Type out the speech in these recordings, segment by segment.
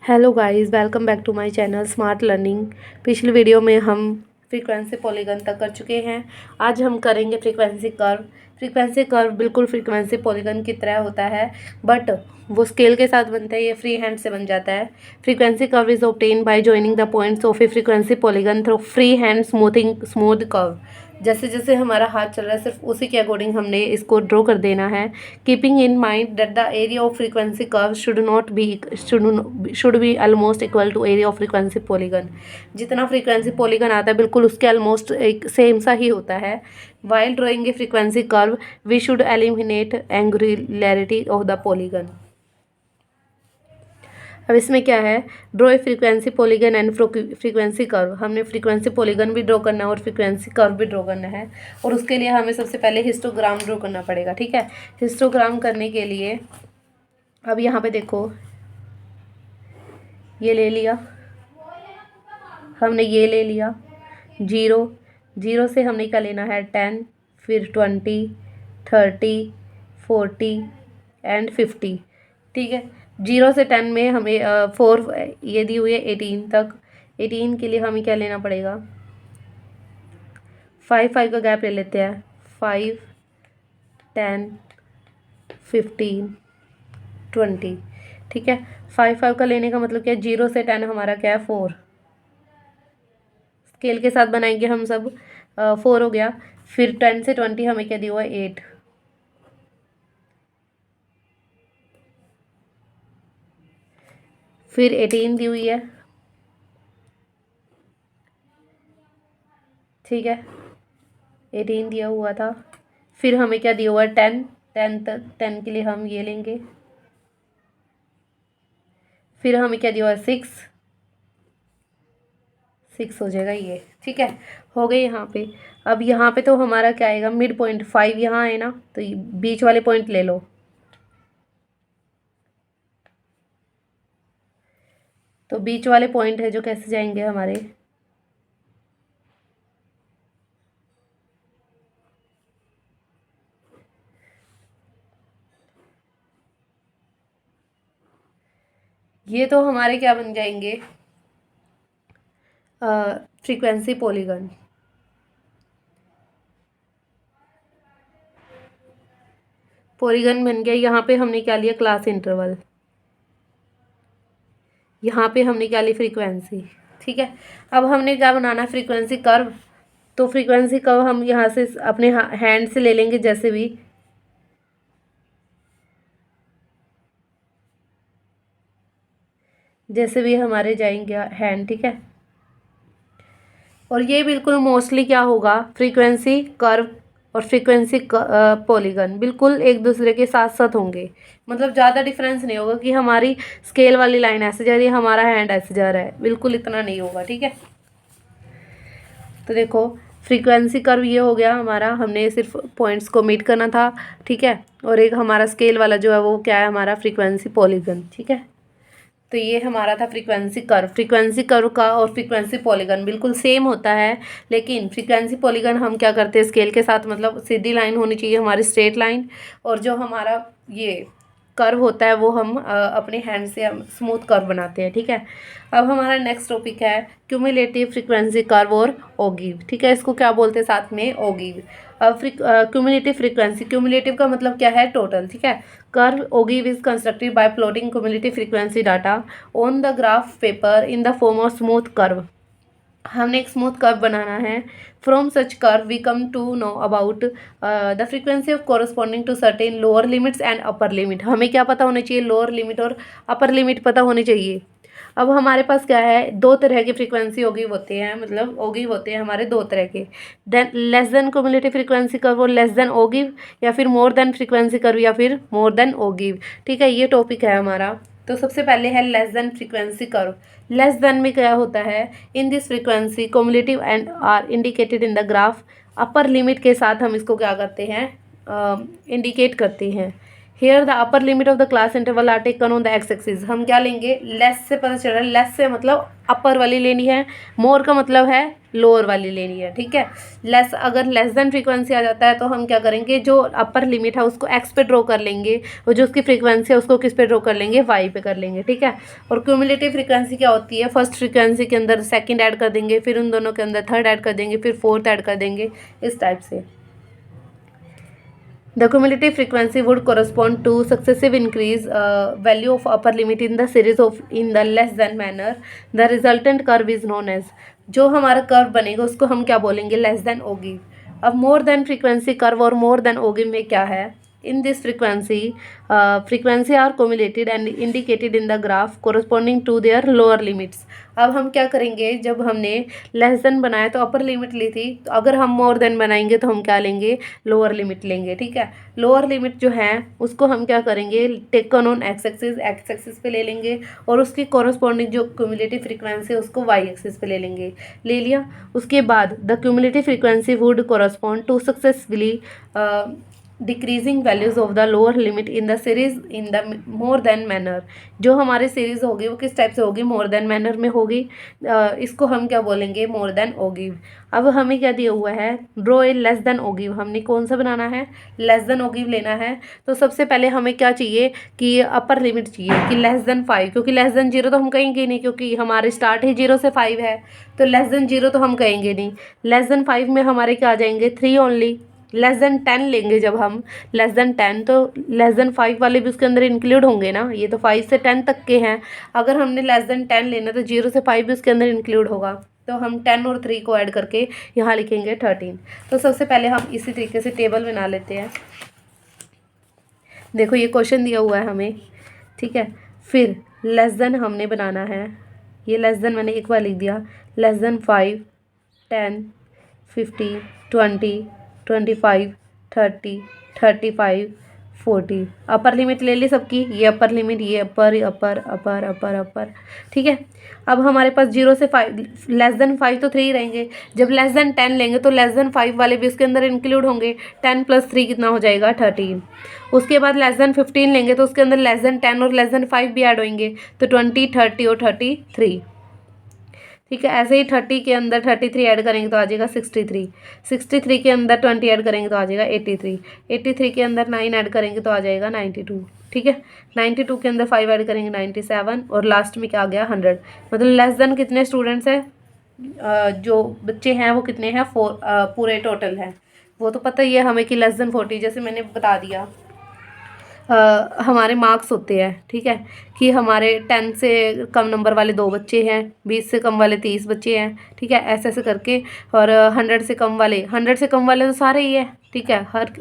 Hello guys, welcome back to my channel smart learning. पिछली video में हम frequency polygon तक कर चुके हैं। आज हम करेंगे फ्रीक्वेंसी कर्व। फ्रीक्वेंसी कर्व बिल्कुल फ्रीक्वेंसी पॉलीगन की तरह होता है, बट वो स्केल के साथ बनता है, ये फ्री हैंड से बन जाता है। Frequency curve is obtain bye joining the points of A frequency polygon through free hand smooth curve. जैसे जैसे हमारा हाथ चल रहा है, सिर्फ उसी के अकॉर्डिंग हमने इसको ड्रॉ कर देना है। Keeping in mind that the area of frequency curve should be almost equal to area of frequency polygon. जितना फ्रीक्वेंसी पॉलीगन आता है बिल्कुल उसके ऑलमोस्ट एक सेम सा ही होता है। While drawing a frequency curve we should eliminate angularity of the polygon. अब इसमें क्या है, draw a frequency polygon and frequency curve. हमने फ्रीक्वेंसी पॉलीगन भी ड्रॉ करना है और फ्रीक्वेंसी कर्व भी ड्रॉ करना है, और उसके लिए हमें सबसे पहले हिस्टोग्राम ड्रॉ करना पड़ेगा। ठीक है, हिस्टोग्राम करने के लिए अब यहाँ पे देखो, ये ले लिया हमने, ये ले लिया। जीरो जीरो से हमने क्या लेना है, 10, फिर 20, 30, 40 एंड 50। ठीक है, 0 से 10 में हमें 4 ये दी हुई है 18 तक। 18 के लिए हमें क्या लेना पड़ेगा, 5 का गैप ले लेते हैं। 5, 10, 15, 20। ठीक है, 5 का लेने का मतलब क्या है, 0 से 10 हमारा क्या है, 4। स्केल के साथ बनाएंगे हम सब। 4 हो गया। फिर 10 से 20 हमें क्या दिया हुआ है, 8। फिर 18 दी हुई है। ठीक है, 18 दिया हुआ था। फिर हमें क्या दिया हुआ है, 10। 10 तक, 10 के लिए हम ये लेंगे। फिर हमें क्या दिया हुआ है, 6 हो जाएगा ये। ठीक है, हो गए यहाँ पे। अब यहाँ पे तो हमारा क्या आएगा, मिड पॉइंट 5 यहाँ है ना, तो ये बीच वाले पॉइंट ले लो। तो बीच वाले पॉइंट है जो कैसे जाएंगे हमारे, ये तो हमारे क्या बन जाएंगे, फ्रीक्वेंसी पॉलीगन। पॉलीगन बन गया। यहाँ पे हमने क्या लिया, क्लास इंटरवल। यहाँ पे हमने क्या ली, फ्रीक्वेंसी। ठीक है, अब हमने क्या बनाना है, फ्रीक्वेंसी कर्व। तो फ्रीक्वेंसी कर्व हम यहाँ से अपने हैंड से ले लेंगे, जैसे भी हमारे जाएंगे हैंड। ठीक है, और ये बिल्कुल मोस्टली क्या होगा, फ्रीक्वेंसी कर्व और फ्रीक्वेंसी पॉलीगन बिल्कुल एक दूसरे के साथ साथ होंगे। मतलब ज़्यादा डिफरेंस नहीं होगा कि हमारी स्केल वाली लाइन ऐसे जा रही है, हमारा हैंड ऐसे जा रहा है, बिल्कुल इतना नहीं होगा। ठीक है, तो देखो, फ्रीक्वेंसी कर्व ये हो गया हमारा, हमने सिर्फ पॉइंट्स को मीट करना था। ठीक है, और एक हमारा स्केल वाला जो है वो क्या है, हमारा फ्रीक्वेंसी पॉलीगन। ठीक है, तो ये हमारा था फ्रीक्वेंसी कर्व। फ्रीक्वेंसी कर्व का और फ्रीक्वेंसी पॉलीगन बिल्कुल सेम होता है, लेकिन फ्रीक्वेंसी पॉलीगन हम क्या करते हैं, स्केल के साथ, मतलब सीधी लाइन होनी चाहिए हमारी, स्ट्रेट लाइन। और जो हमारा ये कर्व होता है वो हम अपने हैंड से हम स्मूथ कर्व बनाते हैं। ठीक है, अब हमारा नेक्स्ट टॉपिक है क्यूमुलेटिव फ्रीक्वेंसी कर्व और ओगिव। ठीक है, इसको क्या बोलते हैं साथ में, ओगिव। अब क्यूमुलेटिव फ्रीक्वेंसी, क्यूमुलेटिव का मतलब क्या है, टोटल। ठीक है, curve ogive is constructed by plotting cumulative frequency data on the graph paper in the form of smooth curve. हमने एक स्मूथ कर्व बनाना है। From such curve we come to know about the frequency of corresponding to certain lower limits and upper limit. हमें क्या पता होना चाहिए, lower limit और अपर लिमिट पता होनी चाहिए। अब हमारे पास क्या है, दो तरह के फ्रीक्वेंसी ओगिव होते हैं, मतलब ओगिव होते हैं हमारे दो तरह के। Than less than cumulative frequency curve और लेस देन ओगिव, या फिर मोर देन फ्रीक्वेंसी कर्व या फिर मोर देन ओगिव। ठीक है, ये टॉपिक है हमारा। तो सबसे पहले है less than frequency curve. Less than में क्या होता है, in this frequency cumulative and are indicated in the graph. Upper limit के साथ हम इसको क्या करते हैं, इंडिकेट करते हैं। Here the upper limit of the class interval are taken on the X axis. हम क्या लेंगे, लेस से पता चल रहा है, लेस से मतलब अपर वाली लेनी है, मोर का मतलब है लोअर वाली लेनी है, ठीक है। लेस, अगर लेस देन फ्रीक्वेंसी आ जाता है तो हम क्या करेंगे, जो अपर लिमिट है उसको एक्स पे ड्रॉ कर लेंगे, और जो उसकी फ्रीक्वेंसी है उसको किस पे ड्रॉ कर लेंगे, वाई पे कर लेंगे, ठीक है। और क्यूमुलेटिव फ्रीक्वेंसी क्या होती है, फर्स्ट फ्रीक्वेंसी के अंदर सेकंड ऐड कर देंगे, फिर उन दोनों के अंदर थर्ड ऐड कर देंगे, फिर फोर्थ ऐड कर देंगे, इस टाइप से। The cumulative frequency would correspond to successive increase value of upper limit in the series of in the less than manner. The resultant curve is known as, जो हमारा curve बनेगा उसको हम क्या बोलेंगे, लेस देन ओगिव। अब more than frequency curve और more than ओगिव में क्या है, in this frequency are cumulated and indicated in the graph corresponding to their lower limits। अब हम क्या करेंगे, जब हमने लेस देन बनाया तो अपर लिमिट ली थी, तो अगर हम मोर देन बनाएंगे तो हम क्या लेंगे, लोअर लिमिट लेंगे, ठीक है। लोअर लिमिट जो है उसको हम क्या करेंगे, टेकन ऑन एक्स एक्सिस पे ले लेंगे, और उसकी कॉरस्पॉन्डिंग जो क्यूमुलेटिव फ्रीक्वेंसी है उसको वाई एक्सिस पे ले लेंगे, ले लिया। उसके बाद the cumulative frequency would correspond to successfully decreasing values of the lower limit in the series in the more than manner. जो हमारी सीरीज होगी वो किस टाइप से होगी, मोर देन मैनर में होगी। इसको हम क्या बोलेंगे, मोर देन ओगिव। अब हमें क्या दिया हुआ है, ड्रॉ ए लेस देन ओगिव। हमने कौन सा बनाना है, लेस देन ओगिव लेना है। तो सबसे पहले हमें क्या चाहिए कि अपर लिमिट चाहिए कि लेस देन 5, क्योंकि लेस देन 0 तो हम कहेंगे नहीं, क्योंकि हमारे स्टार्ट ही 0 से 5 है, तो लेस देन 0 तो हम कहेंगे नहीं। लेस देन 5 में हमारे क्या आ जाएंगे, 3 ओनली। लेस देन 10 लेंगे जब हम, लेस देन 10 तो लेस देन 5 वाले भी उसके अंदर इंक्लूड होंगे ना, ये तो 5 से 10 तक के हैं। अगर हमने लेस देन 10 लेना तो 0 से 5 भी उसके अंदर इंक्लूड होगा, तो हम 10 और 3 को ऐड करके यहाँ लिखेंगे 13। तो सबसे पहले हम इसी तरीके से टेबल बना लेते हैं। देखो ये क्वेश्चन दिया हुआ है हमें, ठीक है। फिर लेस देन हमने बनाना है, ये लेस देन मैंने एक बार लिख दिया, लेस देन 5, 10, 50, 20, 25, 30, 35, 40। अपर लिमिट ले ली सबकी, ये अपर लिमिट, ये अपर अपर अपर अपर अपर, ठीक है। अब हमारे पास 0 से 5, लेस देन 5 तो 3 रहेंगे। जब लेस देन 10 लेंगे तो लेस देन 5 वाले भी उसके अंदर इंक्लूड होंगे। 10 + 3 कितना हो जाएगा, 13। उसके बाद लेस देन 15 लेंगे तो उसके अंदर लेस देन 10 और लेस देन 5 भी ऐड होंगे, तो 20, 30 और 33, ठीक है। ऐसे ही 30 के अंदर 33 ऐड करेंगे तो आ जाएगा 63, 63 के अंदर 20 ऐड करेंगे तो आ जाएगा 83, 83 के अंदर 9 ऐड करेंगे तो आ जाएगा 92, ठीक है। 92 के अंदर 5 ऐड करेंगे 97, और लास्ट में क्या आ गया, 100। मतलब लेस देन कितने स्टूडेंट्स हैं, जो बच्चे हैं वो कितने हैं, 4 पूरे टोटल हैं। वो तो पता ही है हमें कि लेस देन 40, जैसे मैंने बता दिया हमारे मार्क्स होते हैं, ठीक है, कि हमारे 10 से कम नंबर वाले 2 बच्चे हैं, 20 से कम वाले 30 बच्चे हैं, ठीक है, ऐसे ऐसे करके। और 100 से कम वाले, 100 से कम वाले तो सारे ही है, ठीक है। हर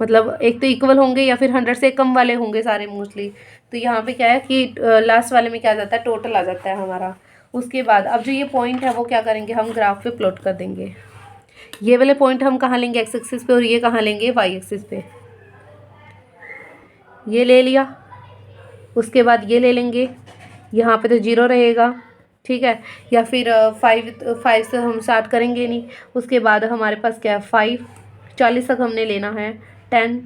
मतलब एक तो इक्वल होंगे या फिर 100 से कम वाले होंगे सारे मोस्टली। तो यहाँ पे क्या है कि लास्ट वाले में क्या आ जाता है, टोटल आ जाता है हमारा। उसके बाद अब जो ये पॉइंट है वो क्या करेंगे, हम ग्राफ पे प्लॉट कर देंगे। ये वाले पॉइंट हम कहाँ लेंगे, एक्स एक्सिस पे, और ये कहाँ लेंगे, वाई एक्सिस पे। ये ले लिया, उसके बाद ये ले लेंगे, यहाँ पे तो 0 रहेगा, ठीक है। या फिर 5 से हम स्टार्ट करेंगे नहीं। उसके बाद हमारे पास क्या है, 5, 40 तक हमने लेना है। 10,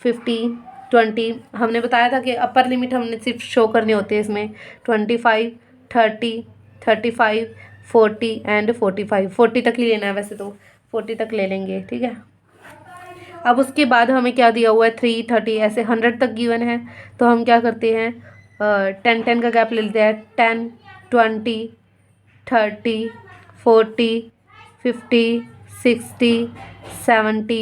15, 20 हमने बताया था कि अपर लिमिट हमने सिर्फ शो करने होते हैं इसमें। 25, 30, 35, 40 एंड 45, 40 तक ही लेना है वैसे तो, 40 तक ले लेंगे, ठीक है। अब उसके बाद हमें क्या दिया हुआ है, 3, 30 ऐसे 100 तक गिवन है। तो हम क्या करते हैं, 10, 10 का गैप ले लेते हैं। 10, 20, 30, 40, 50, 60, 70,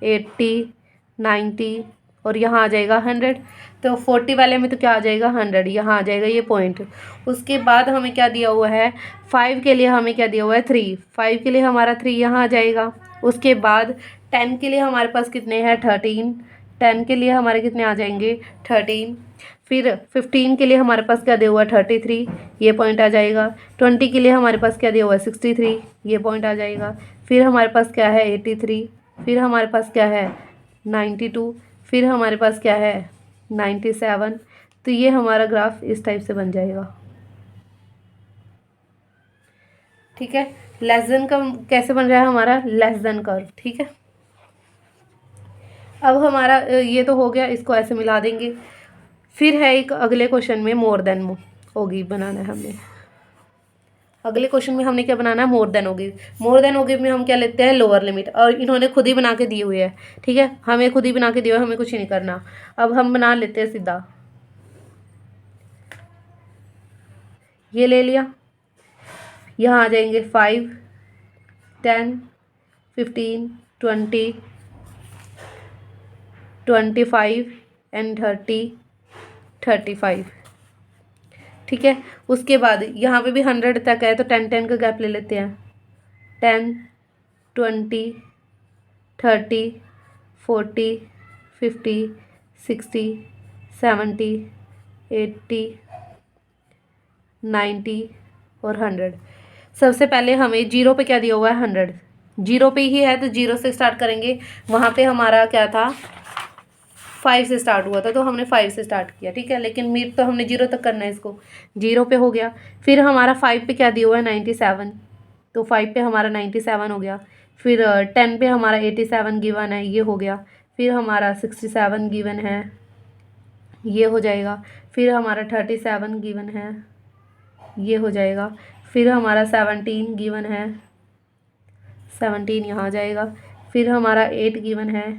80, 90, और यहाँ आ जाएगा 100। तो 40 वाले में तो क्या आ जाएगा, 100, यहाँ आ जाएगा ये पॉइंट। उसके बाद हमें क्या दिया हुआ है, 5 के लिए हमें क्या दिया हुआ है, 3, 5 के लिए हमारा 3 यहाँ आ जाएगा। उसके बाद 10 के लिए हमारे पास कितने हैं, 13, 10 के लिए हमारे कितने आ जाएंगे, 13। फिर 15 के लिए हमारे पास क्या दिया हुआ है, 33, ये पॉइंट आ जाएगा। 20 के लिए हमारे पास क्या दिया हुआ है, 63, ये पॉइंट आ जाएगा। फिर हमारे पास क्या है, 83, फिर हमारे पास क्या है, 92, फिर हमारे पास क्या है, 97। तो ये हमारा ग्राफ इस टाइप से बन जाएगा, ठीक है। लेस देन का कैसे बन रहा है हमारा, लेस देन कर्व, ठीक है। अब हमारा ये तो हो गया, इसको ऐसे मिला देंगे। फिर है एक अगले क्वेश्चन में मोर देन होगी बनाना है हमें। अगले क्वेश्चन में हमने क्या बनाना है, मोर देन होगी। मोर देन होगी में हम क्या लेते हैं, लोअर लिमिट, और इन्होंने खुद ही बना के दी हुई है, ठीक है, हमें खुद ही बना के दिया हुआ है, हमें कुछ नहीं करना। अब हम बना लेते हैं सीधा, ये ले लिया, यहाँ आ जाएंगे 5, 10, 15, 20, 25 एंड 30, 35, ठीक है। उसके बाद यहाँ पे भी 100 तक है, तो 10 का गैप ले लेते हैं। 10, 20, 30, 40, 50, 60, 70, 80, 90 और 100। सबसे पहले हमें जीरो पे क्या दिया हुआ है, 100, जीरो पे ही है तो जीरो से स्टार्ट करेंगे। वहाँ पे हमारा क्या था, 5 से स्टार्ट हुआ था, तो हमने 5 से स्टार्ट किया, ठीक है, लेकिन मीट तो हमने जीरो तक करना है, इसको जीरो पे हो गया। फिर हमारा 5 पे क्या दिया हुआ है, 97, तो 5 पे हमारा 97 हो गया। फिर 10 पे हमारा 87 गिवन है, ये हो गया। फिर हमारा 67 गिवन है, ये हो जाएगा। फिर हमारा 37 गिवन है, ये हो जाएगा। फिर हमारा 17 गिवन है, 17 यहाँ आ जाएगा। फिर हमारा 8 गिवन है,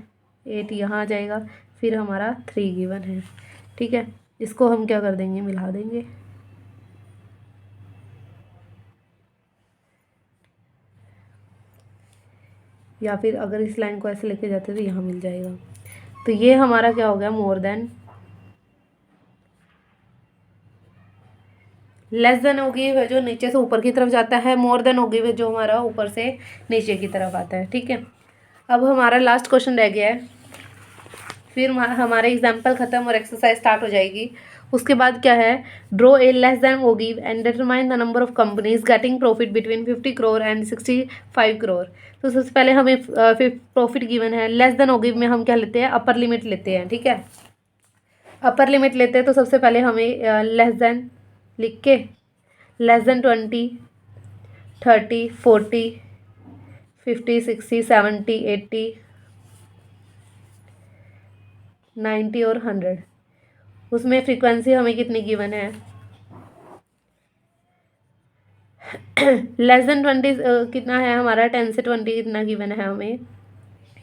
8 यहाँ आ जाएगा। फिर हमारा 3 गिवन है, ठीक है। इसको हम क्या कर देंगे, मिला देंगे, या फिर अगर इस लाइन को ऐसे लेके जाते तो यहाँ मिल जाएगा। तो ये हमारा क्या हो गया, मोर देन। लेस देन होगी वह जो नीचे से ऊपर की तरफ जाता है, मोर देन होगी वह जो हमारा ऊपर से नीचे की तरफ आता है, ठीक है। अब हमारा लास्ट क्वेश्चन रह गया है, फिर हमारे एग्जाम्पल ख़त्म और एक्सरसाइज स्टार्ट हो जाएगी। उसके बाद क्या है, ड्रॉ ए लेस देन होगी and determine the number of companies getting profit between 50 crore and 65 crore. तो सबसे पहले हमें प्रॉफिट गिवन है, लेस देन होगी में हम क्या लेते हैं, अपर लिमिट लेते हैं, ठीक है। अपर लिमिट लेते हैं तो सबसे पहले हमें लेस देन लिख के, लेस देन 20, 30, 40, 50, 60, 70, 80, 90 और 100। उसमें फ्रीक्वेंसी हमें कितनी गिवन है, लेस देन 20 कितना है हमारा, 10 से 20 कितना गिवन है हमें,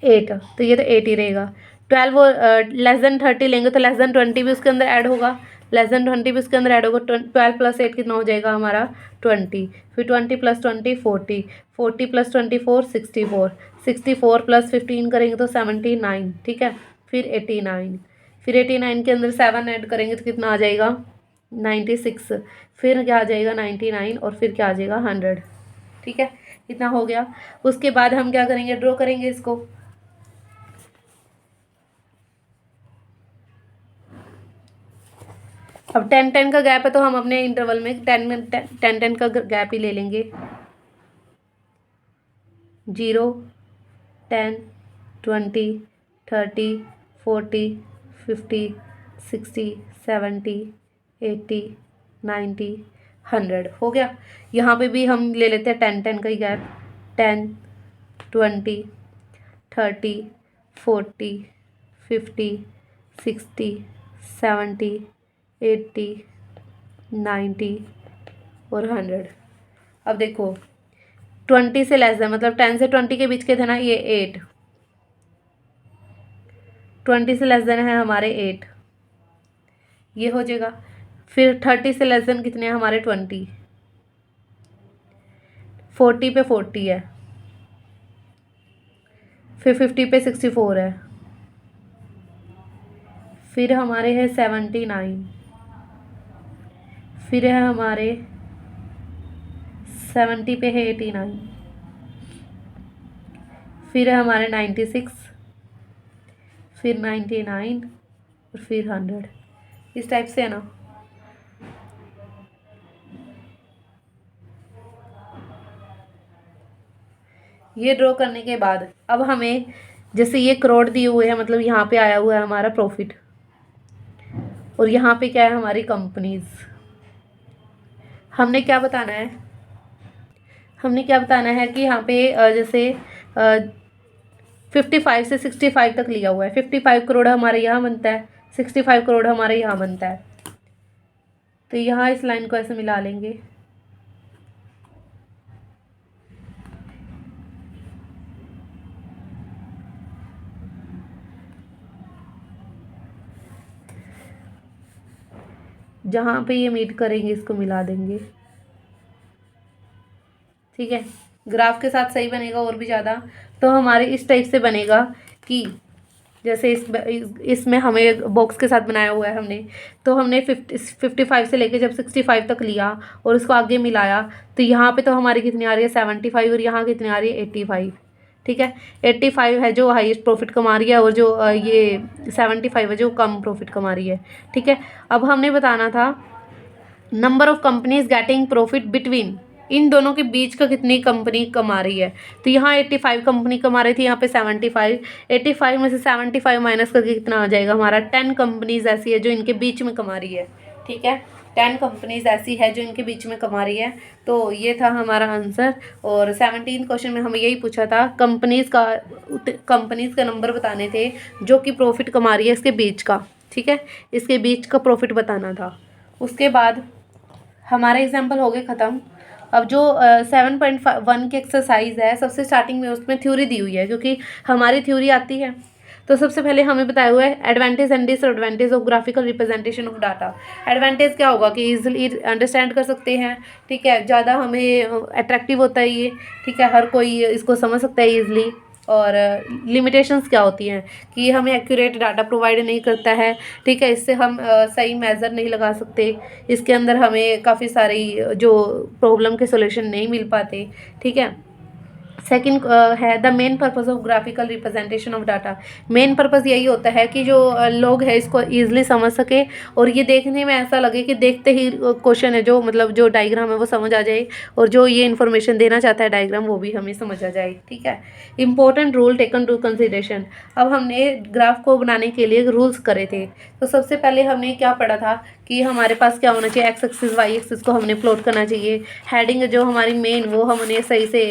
8, तो ये तो 8 ही रहेगा। 12 और लेस देन 30 लेंगे तो लेस देन 20 भी उसके अंदर ऐड होगा, लेस देन 20 भी उसके अंदर ऐड होगा। 12 प्लस 8 कितना हो जाएगा हमारा, 20। फिर 20 प्लस 20 40, 40 प्लस 24 64, 64 प्लस 15 करेंगे तो 79, ठीक है। फिर 89, फिर 89 के अंदर 7 ऐड करेंगे तो कितना आ जाएगा, 96। फिर क्या आ जाएगा, 99, और फिर क्या आ जाएगा, 100, ठीक है। इतना हो गया। उसके बाद हम क्या करेंगे, ड्रॉ करेंगे इसको। अब 10-10 का गैप है तो हम अपने इंटरवल में 10-10 का गैप ही ले लेंगे। 0, 10, 20, 30, 40, 50, 60, 70, 80, 90, 100 हो गया। यहाँ पे भी हम ले लेते हैं 10-10 का ही गैप, 10, 20, 30, 40, 50, 60, 70, 80, 90 और 100। अब देखो 20 से लेस है, मतलब 10 से 20 के बीच के थे ना ये 8, 20 से लेस देन है हमारे 8, ये हो जाएगा। फिर 30 से लेस देन कितने हैं हमारे 20, 40 पे 40 है, फिर 50 पे 64 है, फिर हमारे है 79, फिर है हमारे 70 पे है 89, फिर है हमारे 96, फिर 99 और फिर 100। इस टाइप से है ना। ये ड्रॉ करने के बाद अब हमें जैसे ये करोड़ दिए हुए हैं, मतलब यहाँ पे आया हुआ है हमारा प्रॉफिट, और यहाँ पे क्या है हमारी कंपनीज। हमने क्या बताना है, हमने क्या बताना है कि यहाँ पे जैसे 55 से 65 तक लिया हुआ है। 55 करोड़ हमारे यहाँ बनता है, 65 करोड़ हमारे यहाँ बनता है। तो यहाँ इस लाइन को ऐसे मिला लेंगे। जहाँ पे ये मीट करेंगे इसको मिला देंगे, ठीक है। ग्राफ के साथ सही बनेगा और भी ज़्यादा। तो हमारे इस टाइप से बनेगा कि जैसे इसमें हमें बॉक्स के साथ बनाया हुआ है हमने, तो हमने 55 से लेके जब 65 तक लिया और उसको आगे मिलाया, तो यहाँ पे तो हमारी कितनी आ रही है 75 और यहाँ कितनी आ रही है 85, ठीक है। 85 है जो हाईएस्ट प्रॉफिट कमा रही है और जो ये 75 है जो कम प्रॉफिट कमा रही है, ठीक है। अब हमने बताना था number of companies getting profit between, इन दोनों के बीच का कितनी कंपनी कमा रही है। तो यहाँ 85 कंपनी कमा रही थी, यहाँ पे 75। 85 में से 75 माइनस करके कितना आ जाएगा हमारा 10 कंपनीज ऐसी है जो इनके बीच में कमा रही है, ठीक है। 10 कंपनीज ऐसी है जो इनके बीच में कमा रही है। तो ये था हमारा आंसर। और 17 क्वेश्चन में हमें यही पूछा था, कंपनीज का नंबर बताने थे जो कि प्रॉफिट कमा रही है इसके बीच का, ठीक है। इसके बीच का प्रॉफिट बताना था। उसके बाद हमारे एग्जाम्पल हो गए ख़त्म। अब जो 7.1 की एक्सरसाइज है, सबसे स्टार्टिंग में उसमें थ्योरी दी हुई है, क्योंकि हमारी थ्योरी आती है। तो सबसे पहले हमें बताया हुआ है advantage and disadvantage of graphical representation of data. Advantage क्या होगा कि इजीली अंडरस्टैंड कर सकते हैं, ठीक है। ज़्यादा हमें अट्रैक्टिव होता है ये, ठीक है। हर कोई इसको समझ सकता है ईजिली। और लिमिटेशंस क्या होती हैं कि हमें एक्यूरेट डाटा प्रोवाइड नहीं करता है, ठीक है। इससे हम सही मेज़र नहीं लगा सकते, इसके अंदर हमें काफ़ी सारी जो प्रॉब्लम के सॉल्यूशन नहीं मिल पाते, ठीक है। सेकंड है the main purpose of graphical representation of data. Main purpose यही होता है कि जो लोग है इसको ईजिली समझ सके और ये देखने में ऐसा लगे कि देखते ही क्वेश्चन है जो मतलब जो डायग्राम है वो समझ आ जाए, और जो ये इन्फॉर्मेशन देना चाहता है डायग्राम वो भी हमें समझ आ जाए, ठीक है। Important rule taken to consideration. अब हमने ग्राफ को बनाने के लिए रूल्स करे थे। तो सबसे पहले हमने क्या पढ़ा था कि हमारे पास क्या होना चाहिए, एक्स एक्सिस वाई एक्सिस को हमने प्लॉट करना चाहिए। हेडिंग जो हमारी मेन वो हमने सही से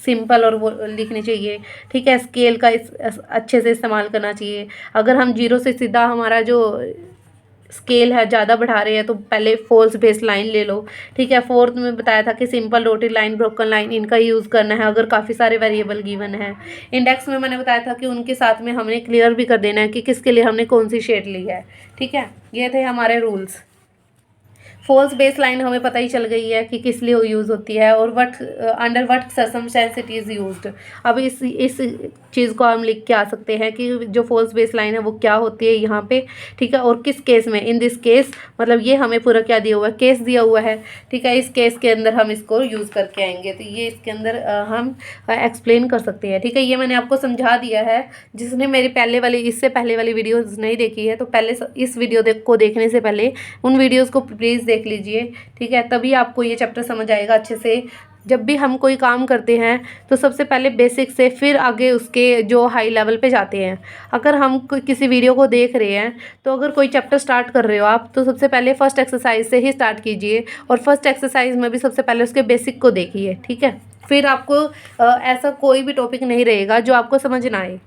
सिंपल और वो लिखनी चाहिए, ठीक है। स्केल का अच्छे से इस्तेमाल करना चाहिए। अगर हम जीरो से सीधा हमारा जो स्केल है ज़्यादा बढ़ा रहे हैं तो पहले फॉल्स बेस लाइन ले लो, ठीक है। फोर्थ में बताया था कि simple dotted line, broken line, इनका यूज़ करना है अगर काफ़ी सारे वेरिएबल गिवन है। इंडेक्स में मैंने बताया था कि उनके साथ में हमने क्लियर भी कर देना है कि किसके लिए हमने कौन सी शेड ली है, ठीक है। ये थे हमारे रूल्स। फॉल्स बेस लाइन हमें पता ही चल गई है कि किस लिए यूज़ होती है और what under what circumstance it is used. अब इस चीज़ को हम लिख के आ सकते हैं कि जो फॉल्स बेस लाइन है वो क्या होती है यहाँ पे, ठीक है। और किस केस में, इन दिस केस, मतलब ये हमें पूरा क्या दिया हुआ है, केस दिया हुआ है, ठीक है। इस केस के अंदर हम इसको यूज़ करके आएंगे, तो ये इसके अंदर हम एक्सप्लेन कर सकते हैं, ठीक है। ये मैंने आपको समझा दिया है। जिसने मेरी इससे पहले वाली वीडियोज़ नहीं देखी है तो पहले इस वीडियो को देखने से पहले उन वीडियोज़ को प्लीज़ देख लीजिए, ठीक है। तभी आपको ये चैप्टर समझ आएगा अच्छे से। जब भी हम कोई काम करते हैं तो सबसे पहले बेसिक से फिर आगे उसके जो हाई लेवल पे जाते हैं। अगर हम किसी वीडियो को देख रहे हैं तो अगर कोई चैप्टर स्टार्ट कर रहे हो आप, तो सबसे पहले फर्स्ट एक्सरसाइज से ही स्टार्ट कीजिए और फर्स्ट एक्सरसाइज में भी सबसे पहले उसके बेसिक को देखिए, ठीक है। फिर आपको ऐसा कोई भी टॉपिक नहीं रहेगा जो आपको समझ ना आए।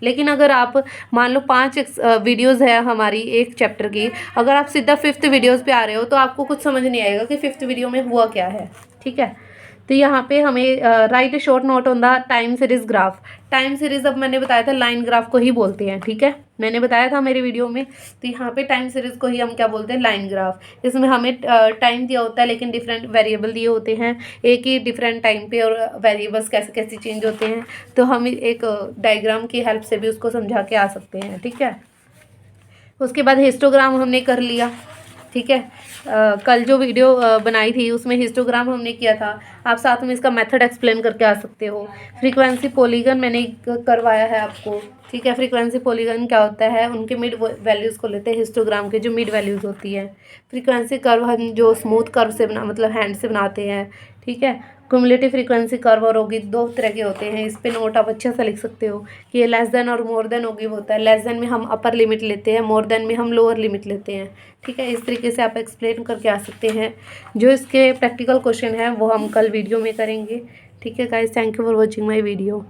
लेकिन अगर आप मान लो 5 वीडियोज़ है हमारी एक चैप्टर की, अगर आप सीधा 5th वीडियोज़ पे आ रहे हो तो आपको कुछ समझ नहीं आएगा कि 5th वीडियो में हुआ क्या है, ठीक है। तो यहाँ पे हमें right A short note on the time series graph. Time series अब मैंने बताया था लाइन ग्राफ को ही बोलते हैं, ठीक है। मैंने बताया था मेरी वीडियो में। तो यहाँ पे टाइम सीरीज़ को ही हम क्या बोलते हैं, लाइन ग्राफ। इसमें हमें टाइम दिया होता है लेकिन डिफरेंट वेरिएबल दिए होते हैं एक ही डिफरेंट टाइम पे, और वेरिएबल्स कैसे कैसे चेंज होते हैं। तो हम एक डायग्राम की हेल्प से भी उसको समझा के आ सकते हैं, ठीक है। उसके बाद हिस्टोग्राम हमने कर लिया, ठीक है। कल जो वीडियो बनाई थी उसमें हिस्टोग्राम हमने किया था। आप साथ में इसका मेथड एक्सप्लेन करके आ सकते हो। फ्रीक्वेंसी पॉलीगन मैंने करवाया है आपको, ठीक है। फ्रीक्वेंसी पॉलीगन क्या होता है, उनके मिड वैल्यूज़ को लेते हैं हिस्टोग्राम के जो मिड वैल्यूज़ होती है। फ्रीक्वेंसी कर्व हम जो स्मूथ कर्व से मतलब हैंड से बनाते हैं, ठीक है। क्युमुलेटिव फ्रीक्वेंसी कर्व और होगी, 2 तरह के होते हैं। इस पे नोट आप अच्छे से लिख सकते हो कि ये लेस देन और मोर देन होगी होता है। लेस देन में हम अपर लिमिट लेते हैं, मोर देन में हम लोअर लिमिट लेते हैं, ठीक है। इस तरीके से आप एक्सप्लेन करके आ सकते हैं। जो इसके प्रैक्टिकल क्वेश्चन है वो हम कल वीडियो में करेंगे, ठीक है guys. Thank you for watching my video.